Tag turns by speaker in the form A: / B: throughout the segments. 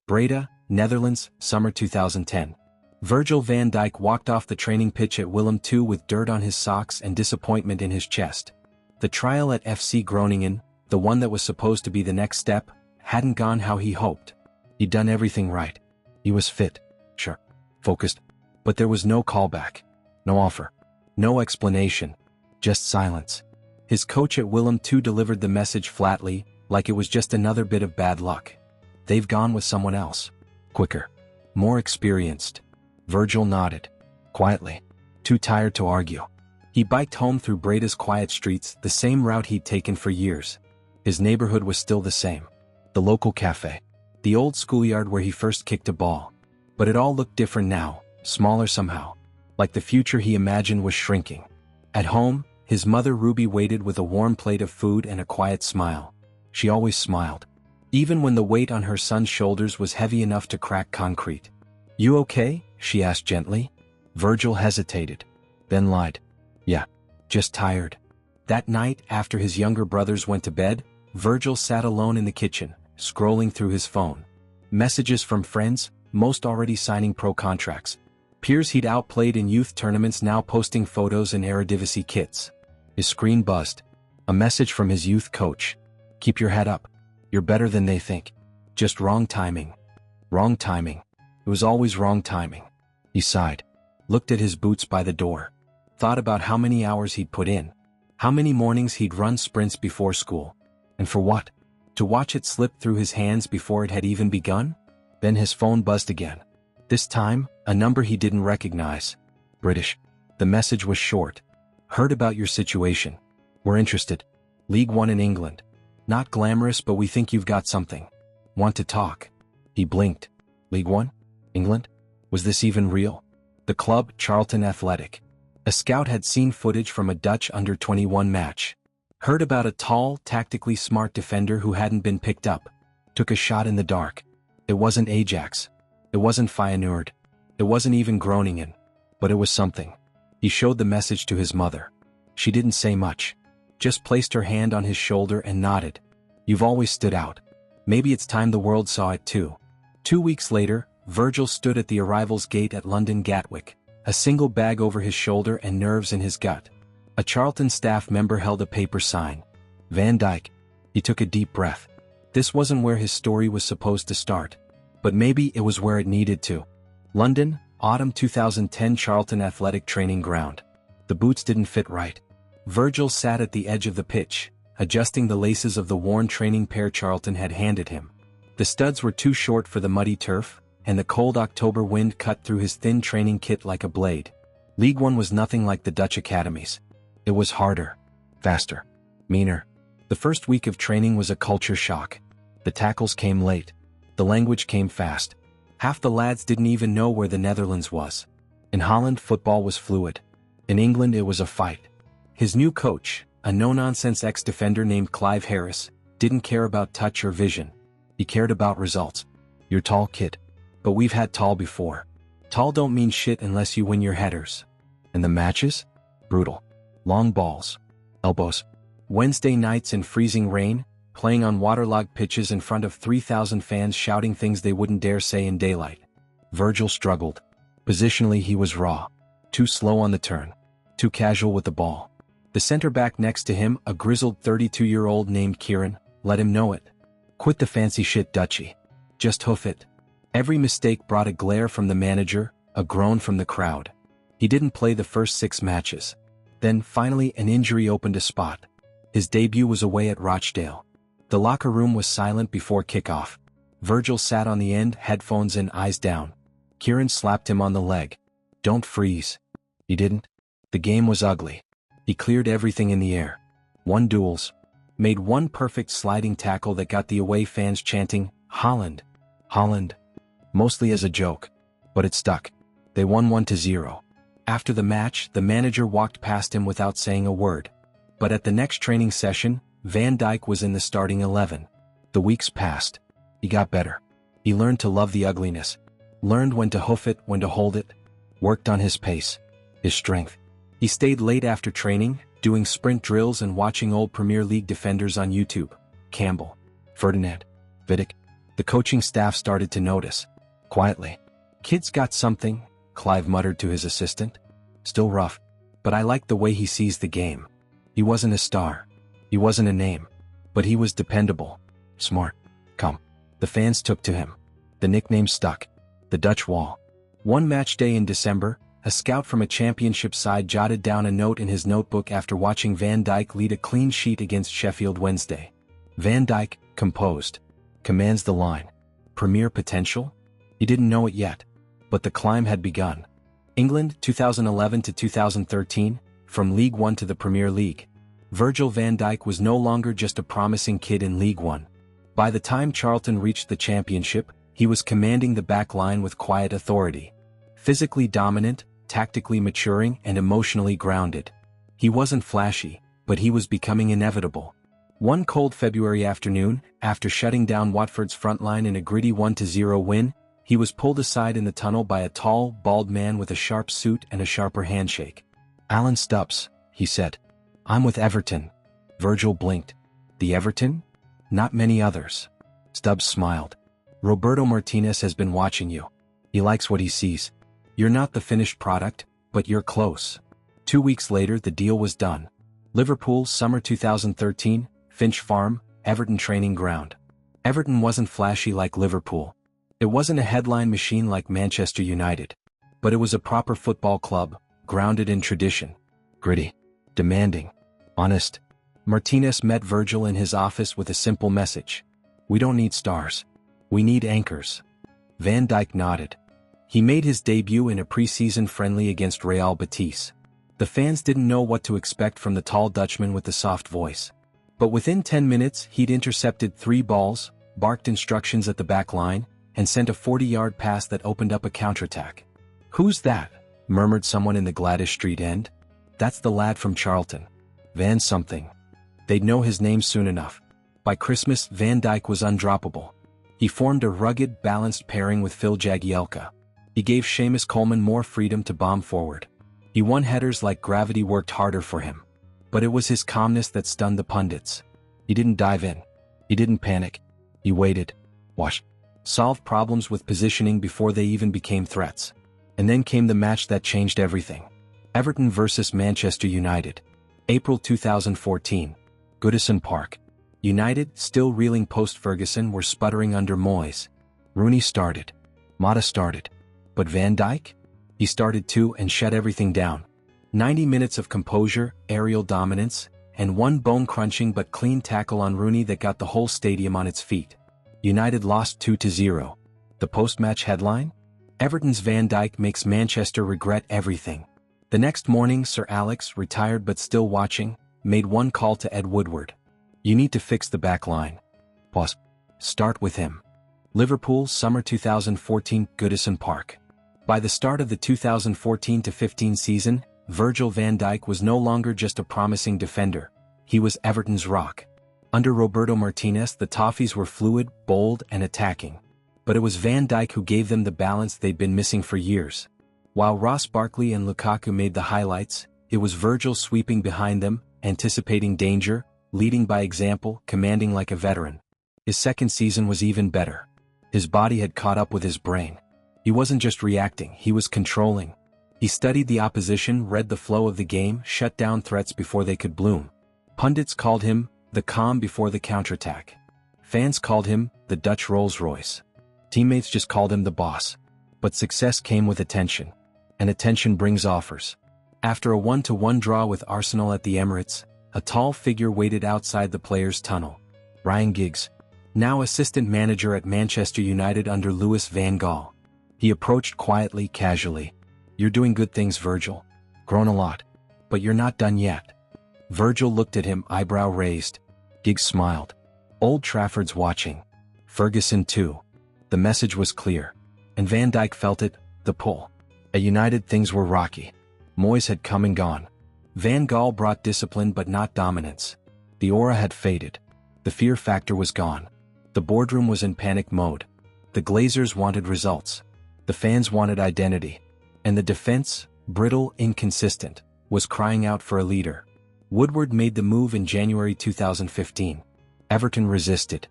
A: Breda, Netherlands, summer 2010. Virgil van Dijk walked off the training pitch at Willem II with dirt on his socks and disappointment in his chest. The trial at FC Groningen, the one that was supposed to be the next step, hadn't gone how he hoped. He'd done everything right. He was fit, sure, focused, but there was no callback, no offer, no explanation, just silence. His coach at Willem II delivered the message flatly, like it was just another bit of bad luck. They've gone with someone else. Quicker. More experienced. Virgil nodded. Quietly. Too tired to argue. He biked home through Breda's quiet streets, the same route he'd taken for years. His neighborhood was still the same. The local cafe. The old schoolyard where he first kicked a ball. But it all looked different now, smaller somehow. Like the future he imagined was shrinking. At home, his mother Ruby waited with a warm plate of food and a quiet smile. She always smiled. Even when the weight on her son's shoulders was heavy enough to crack concrete. "You okay?" she asked gently. Virgil hesitated. Then lied. "Yeah, just tired." That night, after his younger brothers went to bed, Virgil sat alone in the kitchen, scrolling through his phone. Messages from friends, most already signing pro contracts. Peers he'd outplayed in youth tournaments now posting photos and Eredivisie kits. His screen buzzed. A message from his youth coach. "Keep your head up. You're better than they think. Just wrong timing." Wrong timing. It was always wrong timing. He sighed. Looked at his boots by the door. Thought about how many hours he'd put in. How many mornings he'd run sprints before school. And for what? To watch it slip through his hands before it had even begun? Then his phone buzzed again. This time, a number he didn't recognize. British. The message was short. "Heard about your situation. We're interested. League One in England. Not glamorous, but we think you've got something. Want to talk." He blinked. League One? England? Was this even real? The club, Charlton Athletic. A scout had seen footage from a Dutch under-21 match. Heard about a tall, tactically smart defender who hadn't been picked up. Took a shot in the dark. It wasn't Ajax. It wasn't Feyenoord. It wasn't even Groningen. But it was something. He showed the message to his mother. She didn't say much. Just placed her hand on his shoulder and nodded. "You've always stood out. Maybe it's time the world saw it too." 2 weeks later, Virgil stood at the arrivals gate at London Gatwick, a single bag over his shoulder and nerves in his gut. A Charlton staff member held a paper sign. Van Dijk. He took a deep breath. This wasn't where his story was supposed to start. But maybe it was where it needed to. London, autumn 2010, Charlton Athletic Training Ground. The boots didn't fit right. Virgil sat at the edge of the pitch, adjusting the laces of the worn training pair Charlton had handed him. The studs were too short for the muddy turf, and the cold October wind cut through his thin training kit like a blade. League One was nothing like the Dutch academies. It was harder, faster, meaner. The first week of training was a culture shock. The tackles came late. The language came fast. Half the lads didn't even know where the Netherlands was. In Holland, football was fluid. In England, it was a fight. His new coach, a no-nonsense ex-defender named Clive Harris, didn't care about touch or vision. He cared about results. "You're tall, kid. But we've had tall before. Tall don't mean shit unless you win your headers." And the matches? Brutal. Long balls. Elbows. Wednesday nights in freezing rain, playing on waterlogged pitches in front of 3,000 fans shouting things they wouldn't dare say in daylight. Virgil struggled. Positionally he was raw. Too slow on the turn. Too casual with the ball. The center-back next to him, a grizzled 32-year-old named Kieran, let him know it. "Quit the fancy shit, Dutchie. Just hoof it." Every mistake brought a glare from the manager, a groan from the crowd. He didn't play the first 6 matches. Then, finally, an injury opened a spot. His debut was away at Rochdale. The locker room was silent before kickoff. Virgil sat on the end, headphones in, eyes down. Kieran slapped him on the leg. "Don't freeze." He didn't. The game was ugly. He cleared everything in the air. Won duels. Made one perfect sliding tackle that got the away fans chanting, "Holland! Holland!" Mostly as a joke. But it stuck. They won 1-0. After the match, the manager walked past him without saying a word. But at the next training session, Van Dijk was in the starting 11. The weeks passed. He got better. He learned to love the ugliness. Learned when to hoof it, when to hold it. Worked on his pace. His strength. He stayed late after training, doing sprint drills and watching old Premier League defenders on YouTube. Campbell. Ferdinand. Vidic. The coaching staff started to notice. Quietly. "Kid's got something," Clive muttered to his assistant. "Still rough. But I like the way he sees the game. He wasn't a star. He wasn't a name. But he was dependable. Smart. Come." The fans took to him. The nickname stuck. The Dutch Wall. One match day in December, a scout from a championship side jotted down a note in his notebook after watching Van Dijk lead a clean sheet against Sheffield Wednesday. Van Dijk, composed. Commands the line. Premier potential? He didn't know it yet. But the climb had begun. England, 2011 to 2013, from League One to the Premier League. Virgil van Dijk was no longer just a promising kid in League One. By the time Charlton reached the championship, he was commanding the back line with quiet authority. Physically dominant, tactically maturing, and emotionally grounded. He wasn't flashy, but he was becoming inevitable. One cold February afternoon, after shutting down Watford's front line in a gritty 1-0 win, he was pulled aside in the tunnel by a tall, bald man with a sharp suit and a sharper handshake. "Alan Stubbs," he said. "I'm with Everton." Virgil blinked. "The Everton?" "Not many others." Stubbs smiled. "Roberto Martinez has been watching you. He likes what he sees. You're not the finished product, but you're close." 2 weeks later the deal was done. Liverpool, summer 2013, Finch Farm, Everton training ground. Everton wasn't flashy like Liverpool. It wasn't a headline machine like Manchester United. But it was a proper football club, grounded in tradition. Gritty. Demanding. Honest. Martinez met Virgil in his office with a simple message. "We don't need stars. We need anchors." Van Dijk nodded. He made his debut in a pre-season friendly against Real Betis. The fans didn't know what to expect from the tall Dutchman with the soft voice. But within 10 minutes he'd intercepted 3 balls, barked instructions at the back line, and sent a 40-yard pass that opened up a counterattack. "Who's that?" murmured someone in the Gladys Street end. "That's the lad from Charlton. Van something." They'd know his name soon enough. By Christmas, Van Dijk was undroppable. He formed a rugged, balanced pairing with Phil Jagielka. He gave Seamus Coleman more freedom to bomb forward. He won headers like gravity worked harder for him. But it was his calmness that stunned the pundits. He didn't dive in. He didn't panic. He waited. Watched. Solved problems with positioning before they even became threats. And then came the match that changed everything. Everton vs Manchester United. April 2014. Goodison Park. United, still reeling post-Ferguson, were sputtering under Moyes. Rooney started. Mata started. But Van Dijk? He started too and shut everything down. 90 minutes of composure, aerial dominance, and one bone-crunching but clean tackle on Rooney that got the whole stadium on its feet. United lost 2-0. The post-match headline? Everton's Van Dijk makes Manchester regret everything. The next morning Sir Alex, retired but still watching, made one call to Ed Woodward. "You need to fix the back line. Pause. Start with him." Liverpool, summer 2014, Goodison Park. By the start of the 2014-15 season, Virgil van Dijk was no longer just a promising defender. He was Everton's rock. Under Roberto Martinez, the Toffees were fluid, bold, and attacking. But it was Van Dijk who gave them the balance they'd been missing for years. While Ross Barkley and Lukaku made the highlights, it was Virgil sweeping behind them, anticipating danger, leading by example, commanding like a veteran. His second season was even better. His body had caught up with his brain. He wasn't just reacting, he was controlling. He studied the opposition, read the flow of the game, shut down threats before they could bloom. Pundits called him the calm before the counterattack. Fans called him the Dutch Rolls-Royce. Teammates just called him the boss. But success came with attention. And attention brings offers. After a 1-1 draw with Arsenal at the Emirates, a tall figure waited outside the players' tunnel. Ryan Giggs, now assistant manager at Manchester United under Louis van Gaal. He approached quietly, casually. "You're doing good things, Virgil. Grown a lot. But you're not done yet." Virgil looked at him, eyebrow raised. Giggs smiled. Old Trafford's watching. Ferguson too. The message was clear. And Van Dijk felt it, the pull. At United things were rocky. Moyes had come and gone. Van Gaal brought discipline but not dominance. The aura had faded. The fear factor was gone. The boardroom was in panic mode. The Glazers wanted results. The fans wanted identity. And the defense, brittle, inconsistent, was crying out for a leader. Woodward made the move in January 2015. Everton resisted.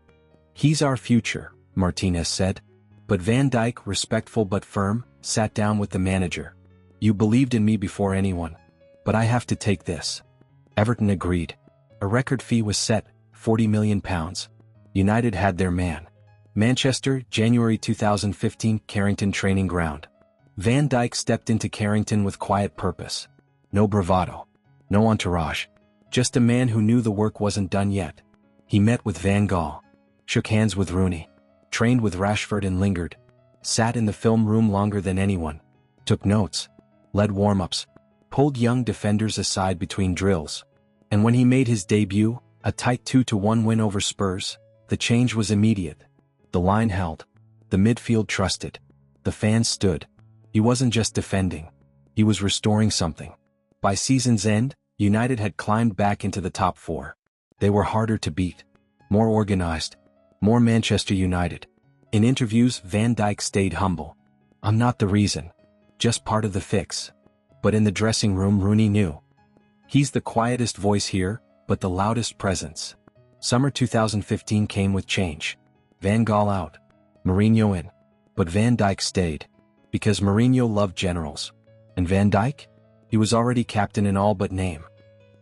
A: "He's our future," Martinez said. But Van Dijk, respectful but firm, sat down with the manager. You believed in me before anyone. But I have to take this. Everton agreed. A record fee was set, £40 million. United had their man. Manchester, January 2015, Carrington Training Ground. Van Dijk stepped into Carrington with quiet purpose. No bravado. No entourage. Just a man who knew the work wasn't done yet. He met with Van Gaal. Shook hands with Rooney. Trained with Rashford and Lingard. Sat in the film room longer than anyone. Took notes. Led warm-ups. Pulled young defenders aside between drills. And when he made his debut, a tight 2-1 win over Spurs, the change was immediate. The line held. The midfield trusted. The fans stood. He wasn't just defending. He was restoring something. By season's end, United had climbed back into the top four. They were harder to beat. More organized. More Manchester United. In interviews, Van Dijk stayed humble. I'm not the reason. Just part of the fix. But in the dressing room, Rooney knew. He's the quietest voice here, but the loudest presence. Summer 2015 came with change. Van Gaal out. Mourinho in. But Van Dijk stayed. Because Mourinho loved generals. And Van Dijk? He was already captain in all but name.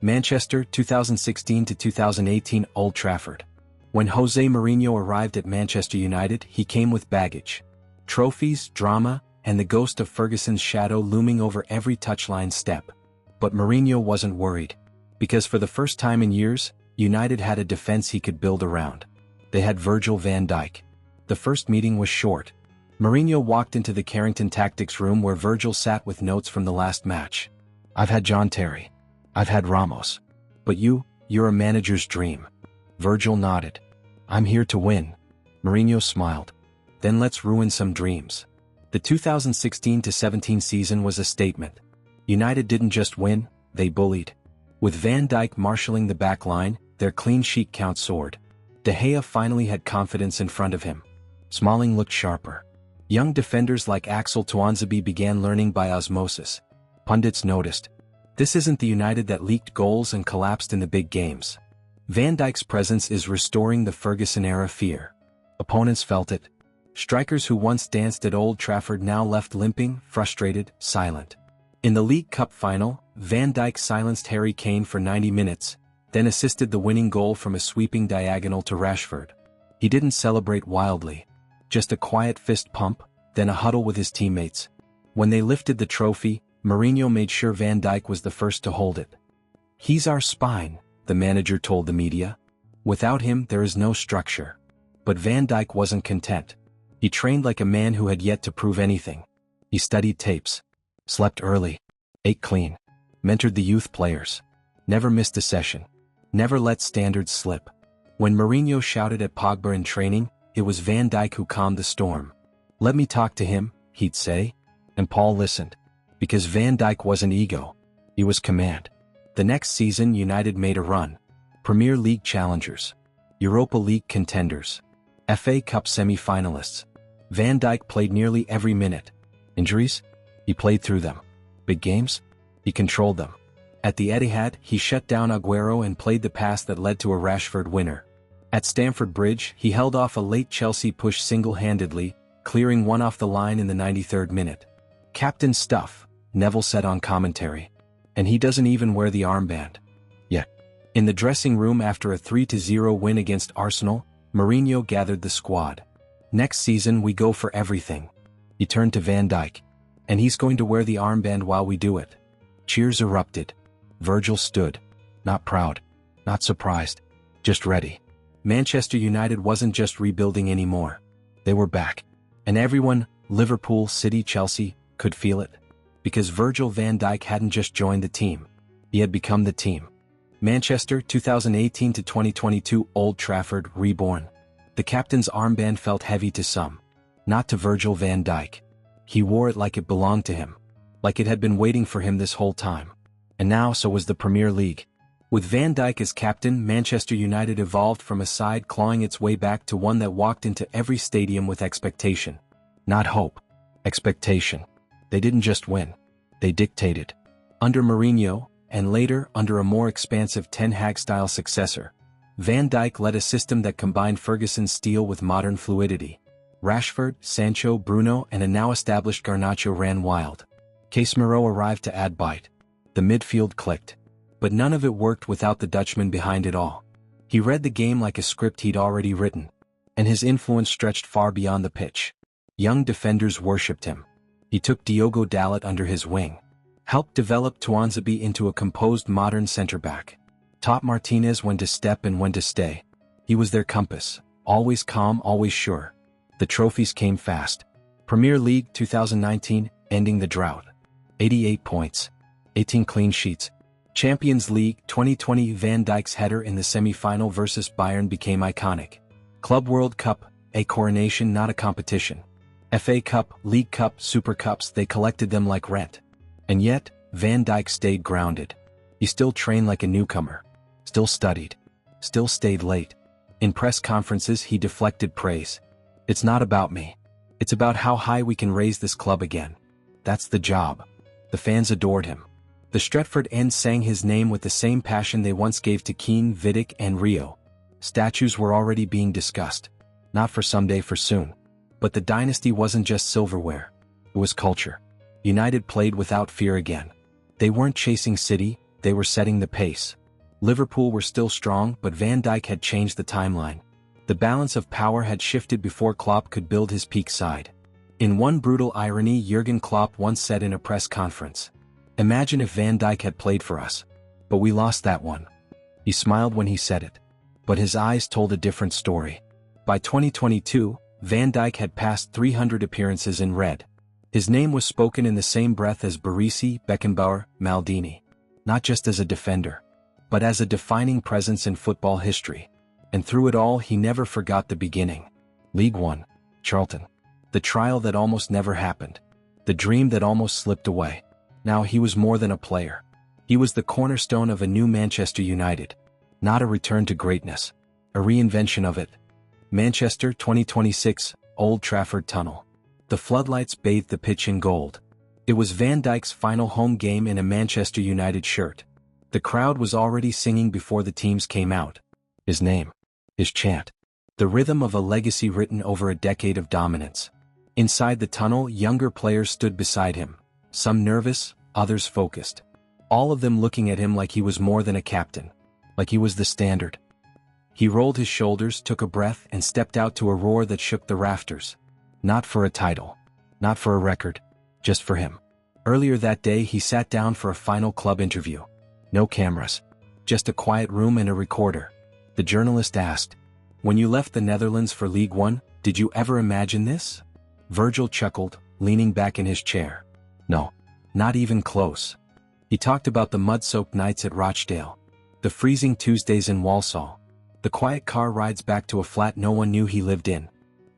A: Manchester, 2016 to 2018, Old Trafford. When Jose Mourinho arrived at Manchester United, he came with baggage. Trophies, drama, and the ghost of Ferguson's shadow looming over every touchline step. But Mourinho wasn't worried. Because for the first time in years, United had a defense he could build around. They had Virgil van Dijk. The first meeting was short. Mourinho walked into the Carrington tactics room where Virgil sat with notes from the last match. I've had John Terry. I've had Ramos. But you're a manager's dream. Virgil nodded. I'm here to win. Mourinho smiled. Then let's ruin some dreams. The 2016-17 season was a statement. United didn't just win, they bullied. With Van Dijk marshalling the back line, their clean sheet count soared. De Gea finally had confidence in front of him. Smalling looked sharper. Young defenders like Axel Tuanzebe began learning by osmosis. Pundits noticed. This isn't the United that leaked goals and collapsed in the big games. Van Dijk's presence is restoring the Ferguson-era fear. Opponents felt it. Strikers who once danced at Old Trafford now left limping, frustrated, silent. In the League Cup final, Van Dijk silenced Harry Kane for 90 minutes, then assisted the winning goal from a sweeping diagonal to Rashford. He didn't celebrate wildly. Just a quiet fist pump, then a huddle with his teammates. When they lifted the trophy, Mourinho made sure Van Dijk was the first to hold it. He's our spine, the manager told the media. Without him, there is no structure. But Van Dijk wasn't content. He trained like a man who had yet to prove anything. He studied tapes. Slept early. Ate clean. Mentored the youth players. Never missed a session. Never let standards slip. When Mourinho shouted at Pogba in training, it was Van Dijk who calmed the storm. Let me talk to him, he'd say. And Paul listened. Because Van Dijk wasn't ego. He was command. The next season United made a run. Premier League challengers. Europa League contenders. FA Cup semi-finalists. Van Dijk played nearly every minute. Injuries? He played through them. Big games? He controlled them. At the Etihad, he shut down Aguero and played the pass that led to a Rashford winner. At Stamford Bridge, he held off a late Chelsea push single-handedly, clearing one off the line in the 93rd minute. Captain stuff, Neville said on commentary. And he doesn't even wear the armband. Yet. In the dressing room after a 3-0 win against Arsenal, Mourinho gathered the squad. Next season we go for everything. He turned to Van Dijk. And he's going to wear the armband while we do it. Cheers erupted. Virgil stood. Not proud. Not surprised. Just ready. Manchester United wasn't just rebuilding anymore. They were back. And everyone, Liverpool, City, Chelsea, could feel it. Because Virgil van Dijk hadn't just joined the team. He had become the team. Manchester, 2018 to 2022, Old Trafford, reborn. The captain's armband felt heavy to some. Not to Virgil van Dijk. He wore it like it belonged to him. Like it had been waiting for him this whole time. And now so was the Premier League. With Van Dijk as captain, Manchester United evolved from a side clawing its way back to one that walked into every stadium with expectation. Not hope. Expectation. They didn't just win. They dictated. Under Mourinho, and later under a more expansive Ten Hag-style successor, Van Dijk led a system that combined Ferguson's steel with modern fluidity. Rashford, Sancho, Bruno and a now-established Garnacho ran wild. Casemiro arrived to add bite. The midfield clicked. But none of it worked without the Dutchman behind it all. He read the game like a script he'd already written. And his influence stretched far beyond the pitch. Young defenders worshipped him. He took Diogo Dalot under his wing. Helped develop Tuanzebe into a composed modern centre-back. Taught Martinez when to step and when to stay. He was their compass. Always calm, always sure. The trophies came fast. Premier League 2019, ending the drought. 88 points. 18 clean sheets. Champions League 2020, Van Dijk's header in the semi-final versus Bayern became iconic. Club World Cup, a coronation not a competition. FA Cup, League Cup, Super Cups, they collected them like rent. And yet, Van Dijk stayed grounded. He still trained like a newcomer. Still studied. Still stayed late. In press conferences he deflected praise. It's not about me. It's about how high we can raise this club again. That's the job. The fans adored him. The Stretford End sang his name with the same passion they once gave to Keane, Vidic and Rio. Statues were already being discussed. Not for someday, for soon. But the dynasty wasn't just silverware. It was culture. United played without fear again. They weren't chasing City, they were setting the pace. Liverpool were still strong, but Van Dijk had changed the timeline. The balance of power had shifted before Klopp could build his peak side. In one brutal irony, Jurgen Klopp once said in a press conference, "Imagine if Van Dijk had played for us. But we lost that one." He smiled when he said it. But his eyes told a different story. By 2022, Van Dijk had passed 300 appearances in red. His name was spoken in the same breath as Barisi, Beckenbauer, Maldini. Not just as a defender, but as a defining presence in football history. And through it all he never forgot the beginning. League One, Charlton. The trial that almost never happened. The dream that almost slipped away. Now he was more than a player. He was the cornerstone of a new Manchester United. Not a return to greatness. A reinvention of it. Manchester 2026, Old Trafford Tunnel. The floodlights bathed the pitch in gold. It was Van Dijk's final home game in a Manchester United shirt. The crowd was already singing before the teams came out. His name. His chant. The rhythm of a legacy written over a decade of dominance. Inside the tunnel, younger players stood beside him. Some nervous, others focused. All of them looking at him like he was more than a captain. Like he was the standard. He rolled his shoulders, took a breath, and stepped out to a roar that shook the rafters. Not for a title. Not for a record. Just for him. Earlier that day he sat down for a final club interview. No cameras. Just a quiet room and a recorder. The journalist asked, "When you left the Netherlands for League One, did you ever imagine this?" Virgil chuckled, leaning back in his chair. No. Not even close. He talked about the mud-soaked nights at Rochdale. The freezing Tuesdays in Walsall. The quiet car rides back to a flat no one knew he lived in.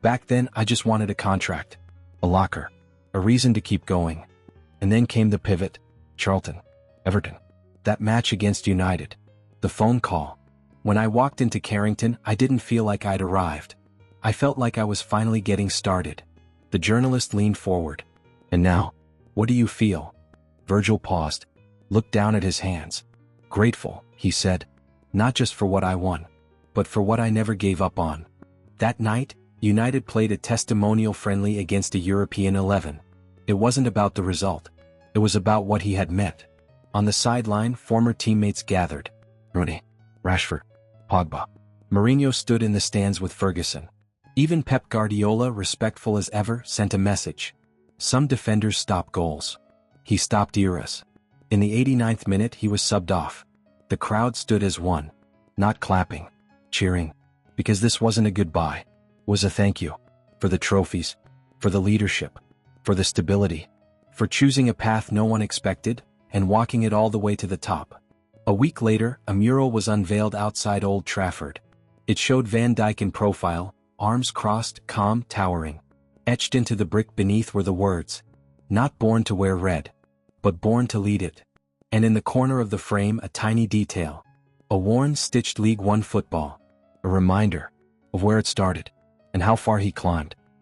A: Back then I just wanted a contract. A locker. A reason to keep going. And then came the pivot. Charlton. Everton. That match against United. The phone call. When I walked into Carrington, I didn't feel like I'd arrived. I felt like I was finally getting started. The journalist leaned forward. "And now, what do you feel?" Virgil paused, looked down at his hands. "Grateful," he said. "Not just for what I won, but for what I never gave up on." That night, United played a testimonial friendly against a European 11. It wasn't about the result. It was about what he had met. On the sideline, former teammates gathered. Rooney, Rashford, Pogba. Mourinho stood in the stands with Ferguson. Even Pep Guardiola, respectful as ever, sent a message. Some defenders stop goals. He stopped eras. In the 89th minute he was subbed off. The crowd stood as one. Not clapping. Cheering. Because this wasn't a goodbye. It was a thank you. For the trophies. For the leadership. For the stability. For choosing a path no one expected, and walking it all the way to the top. A week later, a mural was unveiled outside Old Trafford. It showed Van Dijk in profile, arms crossed, calm, towering. Etched into the brick beneath were the words, "Not born to wear red, but born to lead it." And in the corner of the frame a tiny detail. A worn, stitched League One football. A reminder of where it started, and how far he climbed.